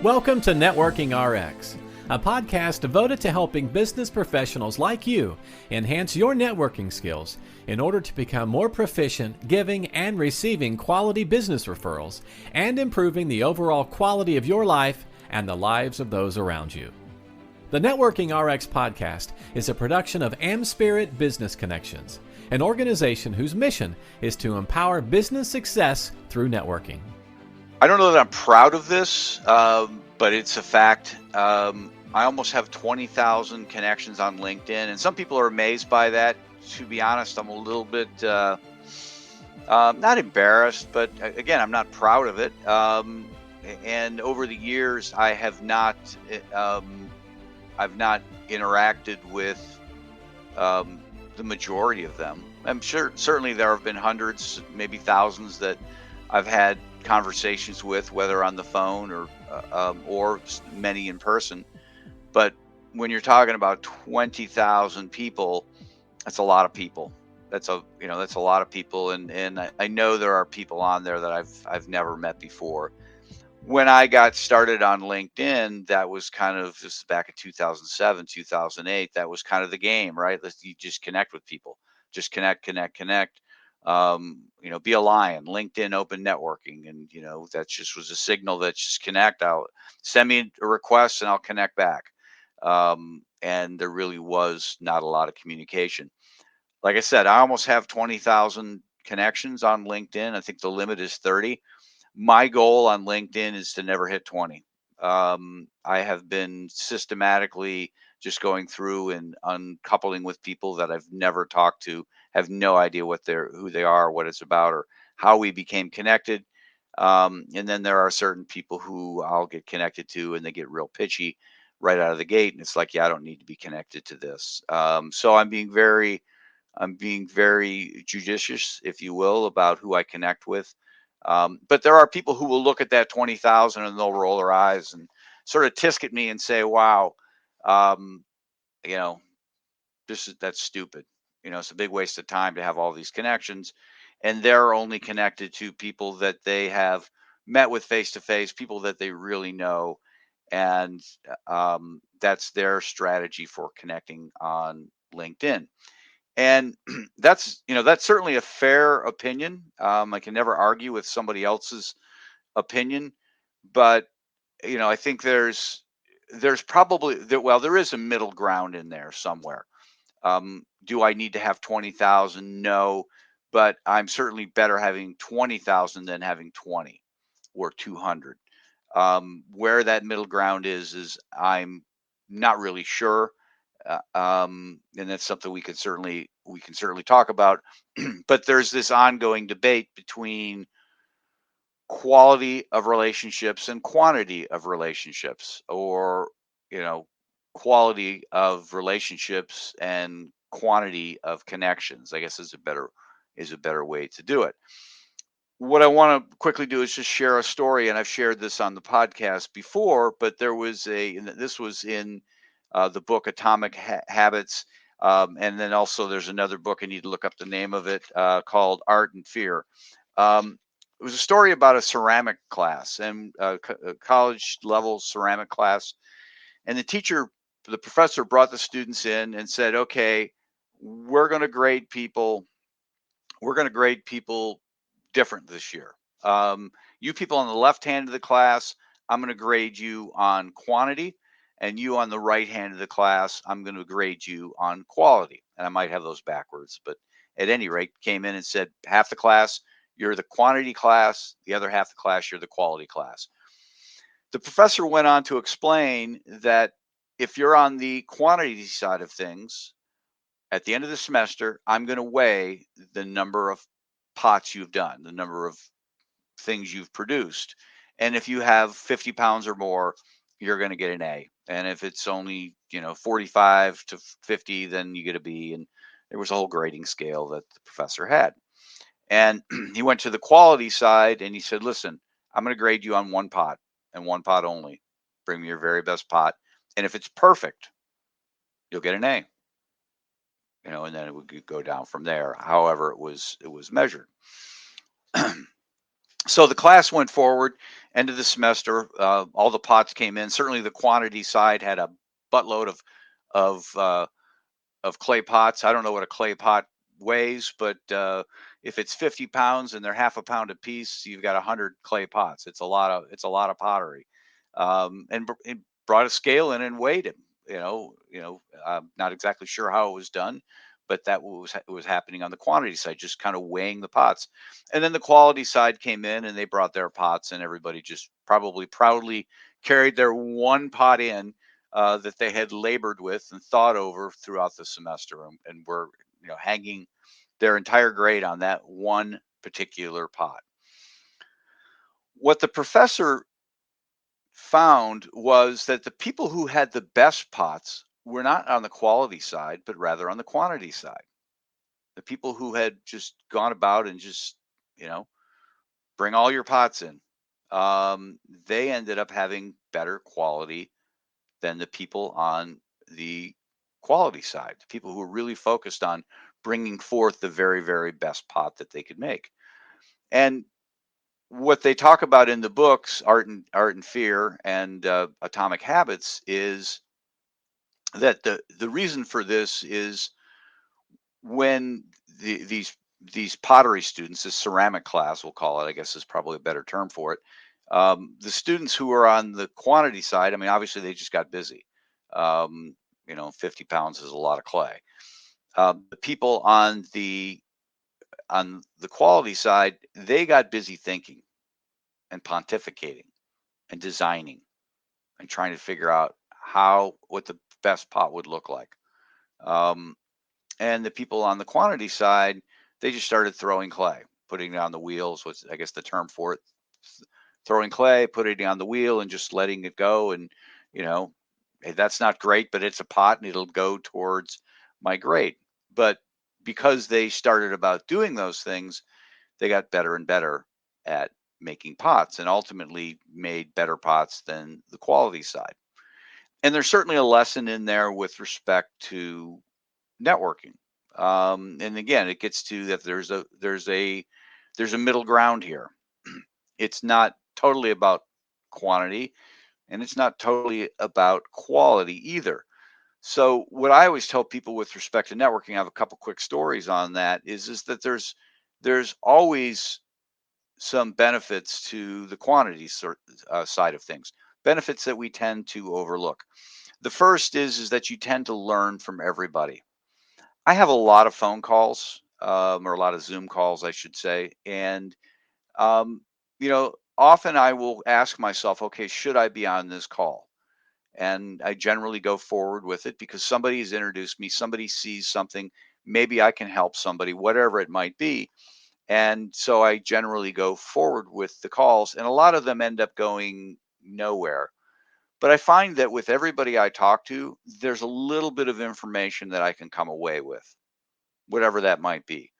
Welcome to Networking RX, a podcast devoted to helping business professionals like you enhance your networking skills in order to become more proficient giving and receiving quality business referrals and improving the overall quality of your life and the lives of those around you. The Networking RX podcast is a production of AmSpirit Business Connections, an organization whose mission is to empower business success through networking. I don't know that I'm proud of this, but it's a fact. I almost have 20,000 connections on LinkedIn, and some people are amazed by that. To be honest, I'm a little bit not embarrassed, but again, I'm not proud of it. And over the years, I've not interacted with the majority of them. I'm sure, certainly there have been hundreds, maybe thousands that I've had conversations with, whether on the phone or many in person. But when you're talking about 20,000 people, that's a lot of people. That's a lot of people, and I know there are people on there that I've never met before. When I got started on LinkedIn, that was kind of just back in 2007, 2008. That was kind of the game, right? You just connect with people, just connect. Be a lion, LinkedIn open networking. And, that just was a signal that just connect. I'll send me a request and I'll connect back. And there really was not a lot of communication. Like I said, I almost have 20,000 connections on LinkedIn. I think the limit is 30. My goal on LinkedIn is to never hit 20. I have been systematically just going through and uncoupling with people that I've never talked to, have no idea who they are, what it's about, or how we became connected. And then there are certain people who I'll get connected to, and they get real pitchy right out of the gate, and it's like, yeah, I don't need to be connected to this. So I'm being very judicious, if you will, about who I connect with. But there are people who will look at that 20,000 and they'll roll their eyes and sort of tisk at me and say, wow, that's stupid. It's a big waste of time to have all these connections, and they're only connected to people that they have met with face to face, people that they really know. And that's their strategy for connecting on LinkedIn. And that's certainly a fair opinion. I can never argue with somebody else's opinion, but I think there's probably there is a middle ground in there somewhere. Do I need to have 20,000? No, but I'm certainly better having 20,000 than having 20 or 200. Where that middle ground is I'm not really sure. And that's something we can certainly talk about. But there's this ongoing debate between quality of relationships and quantity of relationships, or quality of relationships and quantity of connections, I guess, is a better way to do it. What I want to quickly do is just share a story, and I've shared this on the podcast before, but this was in the book Atomic Habits. And then also there's another book, I need to look up the name of it, called Art and Fear. It was a story about a ceramic class, and a college level ceramic class. And the professor brought the students in and said, okay, we're going to grade people. We're going to grade people different this year. You people on the left hand of the class, I'm going to grade you on quantity, and you on the right hand of the class, I'm going to grade you on quality. And I might have those backwards, but at any rate, came in and said, half the class, you're the quantity class, the other half of the class, you're the quality class. The professor went on to explain that if you're on the quantity side of things, at the end of the semester, I'm going to weigh the number of pots you've done, the number of things you've produced. And if you have 50 pounds or more, you're going to get an A. And if it's only, 45 to 50, then you get a B. And there was a whole grading scale that the professor had. And he went to the quality side and he said, listen, I'm going to grade you on one pot and one pot only. Bring me your very best pot. And if it's perfect, you'll get an A. And then it would go down from there. However, it was measured. So the class went forward. End of the semester, all the pots came in. Certainly, the quantity side had a buttload of uh, of clay pots. I don't know what a clay pot weighs, but if it's 50 pounds and they're half a pound a piece, you've got 100 clay pots. It's a lot of pottery. And it brought a scale in and weighed him. I'm not exactly sure how it was done, but that was happening on the quantity side, just kind of weighing the pots. And then the quality side came in and they brought their pots, and everybody just probably proudly carried their one pot in that they had labored with and thought over throughout the semester, and were hanging their entire grade on that one particular pot. What the professor found was that the people who had the best pots were not on the quality side, but rather on the quantity side. The people who had just gone about and just, you know, bring all your pots in, they ended up having better quality than the people on the quality side, the people who were really focused on bringing forth the very, very best pot that they could make. And what they talk about in the books, Art and Fear and Atomic Habits, is that the reason for this is when these pottery students, this ceramic class, we'll call it, I guess is probably a better term for it. The students who are on the quantity side, I mean, obviously they just got busy. 50 pounds is a lot of clay. The people on the quality side, they got busy thinking and pontificating and designing and trying to figure out what the best pot would look like. Um, and the people on the quantity side, they just started throwing clay, putting it on the wheels. What's, I guess, the term for it? Throwing clay, putting it on the wheel, and just letting it go. And you know, hey, that's not great, but it's a pot, and it'll go towards my grade. But because they started about doing those things, they got better and better at making pots, and ultimately made better pots than the quality side. And there's certainly a lesson in there with respect to networking. And again, it gets to that there's a middle ground here. It's not totally about quantity, and it's not totally about quality either. So what I always tell people with respect to networking, I have a couple quick stories on that, is that there's always some benefits to the quantity side of things, benefits that we tend to overlook. The first is that you tend to learn from everybody. I have a lot of phone calls, or a lot of Zoom calls, I should say. And, often I will ask myself, okay, should I be on this call? And I generally go forward with it because somebody has introduced me, somebody sees something, maybe I can help somebody, whatever it might be. And so I generally go forward with the calls, and a lot of them end up going nowhere. But I find that with everybody I talk to, there's a little bit of information that I can come away with, whatever that might be.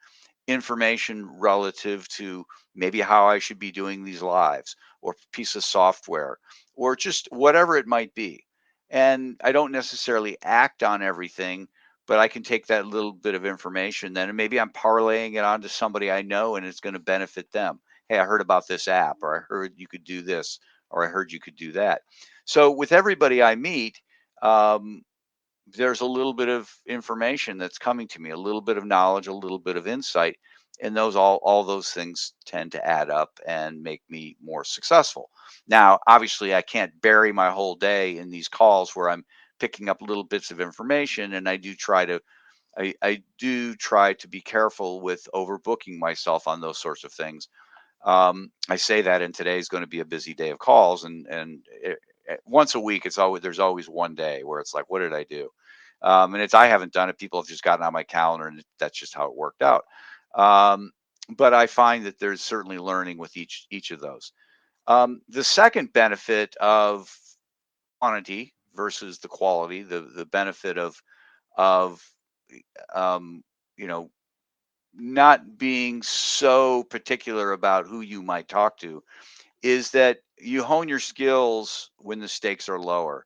Information relative to maybe how I should be doing these lives, or piece of software, or just whatever it might be. And I don't necessarily act on everything, but I can take that little bit of information then, and maybe I'm parlaying it onto somebody I know and it's going to benefit them. Hey, I heard about this app, or I heard you could do this, or I heard you could do that. So with everybody I meet, um, there's a little bit of information that's coming to me, a little bit of knowledge, a little bit of insight, and those all those things tend to add up and make me more successful. Now, obviously, I can't bury my whole day in these calls where I'm picking up little bits of information, and I do try to be careful with overbooking myself on those sorts of things. I say that, and today is going to be a busy day of calls, and once a week, there's always one day where it's like, what did I do? And it's I haven't done it. People have just gotten on my calendar, and that's just how it worked out. Um, but I find that there's certainly learning with each of those. The second benefit of quantity versus the quality, the benefit of um, you know not being so particular about who you might talk to, is that you hone your skills when the stakes are lower.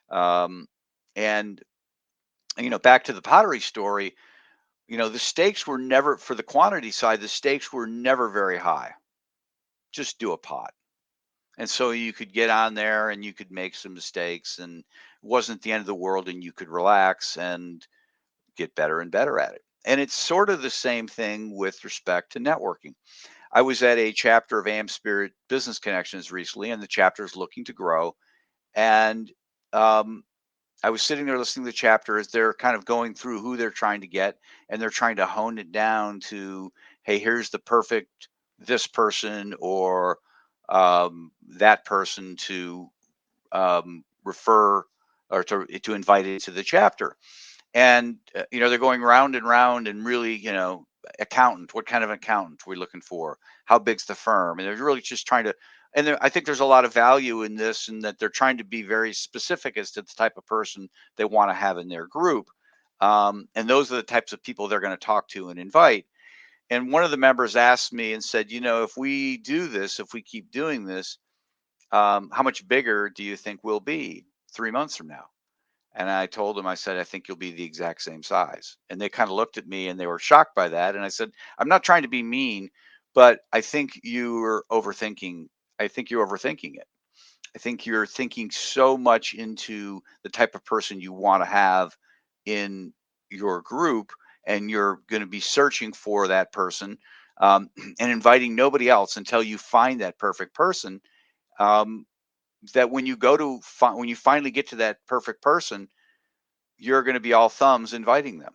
Um, and back to the pottery story, the stakes were never, for the quantity side, the stakes were never very high. just do a pod. And so you could get on there and you could make some mistakes, and it wasn't the end of the world, and you could relax and get better and better at it. And it's sort of the same thing with respect to networking. I was at a chapter of AmSpirit Business Connections recently, and the chapter is looking to grow. And um, I was sitting there listening to the chapter as they're kind of going through who they're trying to get, and they're trying to hone it down to, hey, here's the perfect this person or that person to refer or to invite into the chapter. And they're going round and round and really, accountant, what kind of accountant we're looking for, how big's the firm, and they're really just trying to. And I think there's a lot of value in this, and that they're trying to be very specific as to the type of person they want to have in their group. And those are the types of people they're going to talk to and invite. And one of the members asked me and said, if we do this, if we keep doing this, how much bigger do you think we'll be 3 months from now? And I told him, I said, I think you'll be the exact same size. And they kind of looked at me and they were shocked by that. And I said, I'm not trying to be mean, but I think you're overthinking. I think you're overthinking it. I think you're thinking so much into the type of person you want to have in your group, and you're going to be searching for that person, and inviting nobody else until you find that perfect person. Um, that when you when you finally get to that perfect person, you're going to be all thumbs inviting them.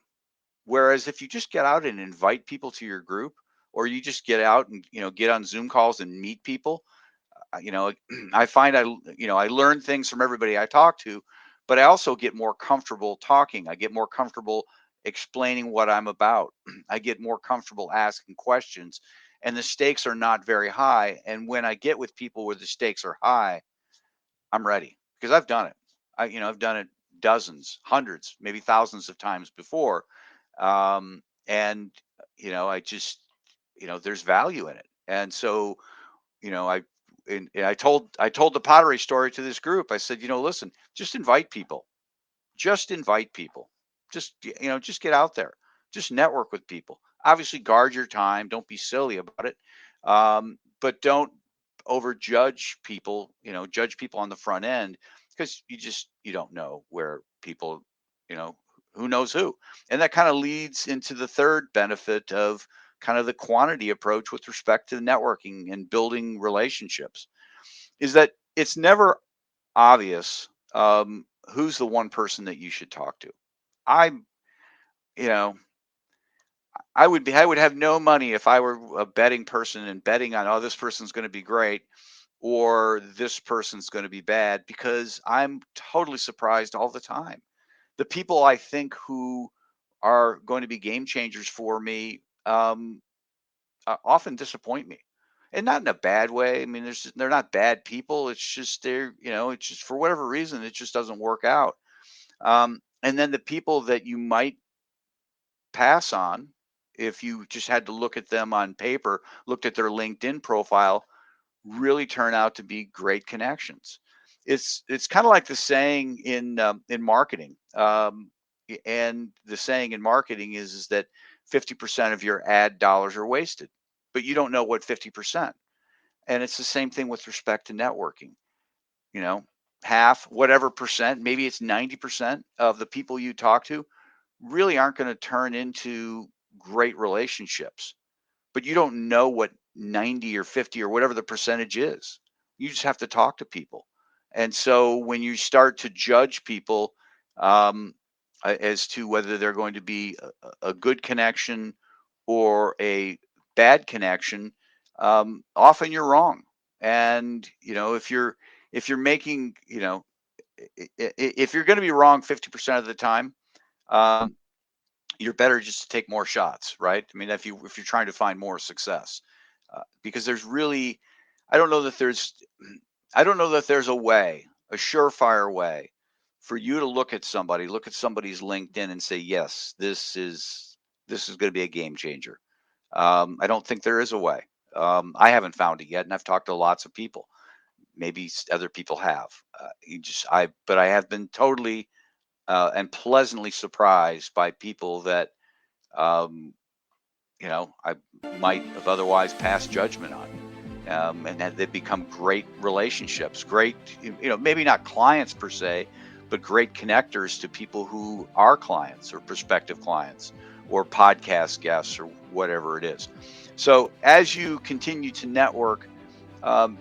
Whereas if you just get out and invite people to your group, or you just get out and get on Zoom calls and meet people, I find I learn things from everybody I talk to, but I also get more comfortable talking. I get more comfortable explaining what I'm about. I get more comfortable asking questions, and the stakes are not very high. And when I get with people where the stakes are high, I'm ready, because I've done it. I've done it dozens, hundreds, maybe thousands of times before. And I just, there's value in it. And so, I and I told the pottery story to this group. I said, listen, just invite people. Just invite people. Just get out there. Just network with people. Obviously, guard your time. Don't be silly about it. But don't overjudge people. Judge people on the front end, because you don't know where people, you know, who knows who. And that kind of leads into the third benefit of kind of the quantity approach with respect to networking and building relationships, is that it's never obvious who's the one person that you should talk to. I, you know, I would have no money if I were a betting person and betting on, oh, this person's going to be great or this person's going to be bad, because I'm totally surprised all the time. The people I think who are going to be game changers for me often disappoint me, and not in a bad way. I mean, they're not bad people. It's just it's just for whatever reason it just doesn't work out. And then the people that you might pass on, if you just had to look at them on paper, looked at their LinkedIn profile, really turn out to be great connections. It's kind of like the saying in marketing, and the saying in marketing is that 50% of your ad dollars are wasted, but you don't know what 50%. And it's the same thing with respect to networking. You know, half, whatever percent, maybe it's 90% of the people you talk to really aren't going to turn into great relationships, but you don't know what 90 or 50 or whatever the percentage is. You just have to talk to people. And so when you start to judge people um, as to whether they're going to be a good connection or a bad connection, often you're wrong. And if you're making, if you're going to be wrong 50% of the time, um, you're better just to take more shots, right? I mean, if you're trying to find more success, because there's really, I don't know that there's, I don't know that there's a way, a surefire way, for you to look at somebody's LinkedIn and say, yes, this is going to be a game changer. I don't think there is a way. I haven't found it yet, and I've talked to lots of people. Maybe other people have. But I have been totally and pleasantly surprised by people that um, I might have otherwise passed judgment on. and that they become great relationships, great, maybe not clients per se, but great connectors to people who are clients or prospective clients or podcast guests or whatever it is. So as you continue to network,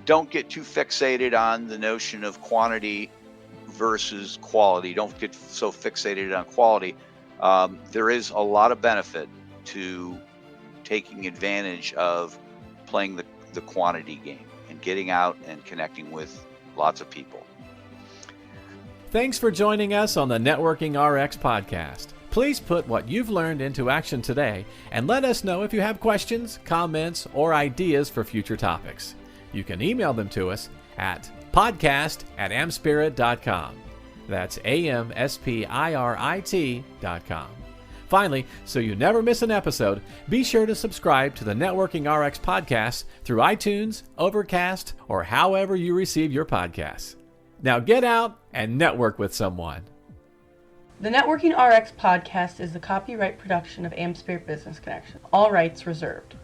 don't get too fixated on the notion of quantity versus quality. Don't get so fixated on quality. There is a lot of benefit to taking advantage of playing the quantity game and getting out and connecting with lots of people. Thanks for joining us on the Networking RX podcast. Please put what you've learned into action today and let us know if you have questions, comments, or ideas for future topics. You can email them to us at podcast@amspirit.com. That's AmSpirit.com. Finally, so you never miss an episode, be sure to subscribe to the Networking RX podcast through iTunes, Overcast, or however you receive your podcasts. Now get out and network with someone. The Networking RX podcast is the copyright production of AmSpirit Business Connection. All rights reserved.